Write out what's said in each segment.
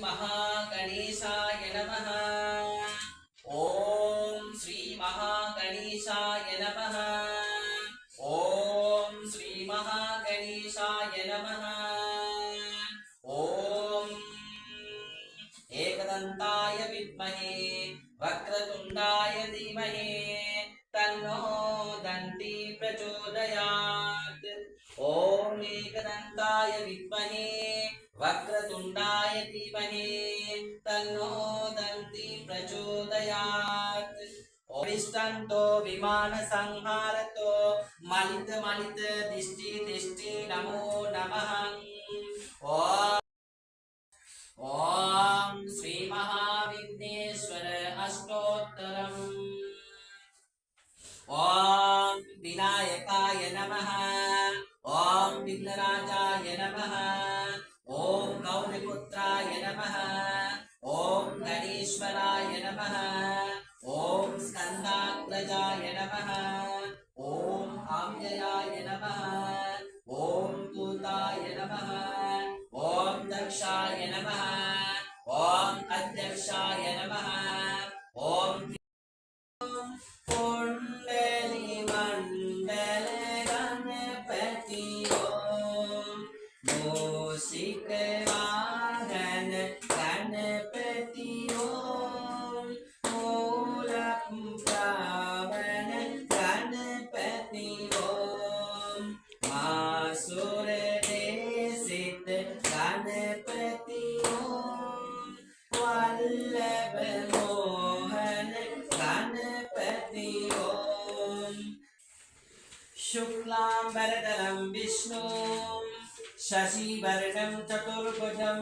महागणेशाय नमः। ॐ श्री महागणेशाय नमः। ॐ श्री महागणेशाय नमः। ॐ एकदन्ताय विद्महे वक्रतुण्डाय धीमहि तन्नो दन्ती प्रचोदयात्। ॐ एकदन्ताय विद्महे वक्रतुण्डाय धीमहि तन्नो दन्ती प्रचोदयात्। विष्टन्तो विमानसंहारतो मलित दिष्टि दिष्टि नमो नमः। ॐ श्री महाविघ्नेश्वर अष्टोत्तरम्। ॐ विनायकाय नमः। ॐ विघ्नराजाय नमः। ॐ गौरीपुत्राय नमः। ॐ गणेश्वराय नमः। ॐ स्कन्दाग्रजाय नमः। ॐ आम्ययाय नमः। ॐ दूताय नमः। ॐ दक्षाय नमः। ॐ अध्यक्षाय नमः। ॐ कुण्डलीमण्डल गणपति ॐ मूषिकवाहन गणपति ॐ मूलप्रावण गणपति ॐ मासुरदेशित गणपति ॐ वल्लभ मोहन गणपति ॐ शुक्लाम्बरधरं विष्णुं शशिवर्णं चतुर्भुजं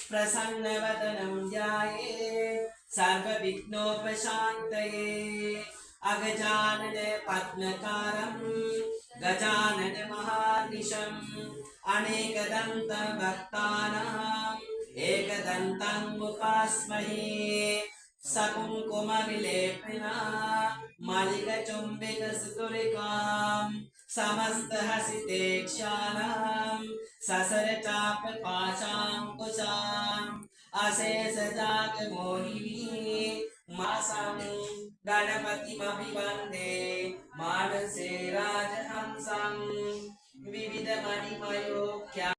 प्रसन्नवदनं ध्यायेत् सर्वविघ्नोपशान्तये। अगजानन पद्मकारं गजानन महानिशम् अनेकदन्तं भक्तानाम् एकदन्तम् उपास्महे। सकुङ्कुमविलेपना मलिकचुम्बिकस्तुलिकां समस्तहसितेक्षाणां ससरचापपाशाङ्कुशाम् अशेषजागमोहिनी मासं गणपतिमभिवन्दे मानसे राजहंसं विविधमणिमयोख्या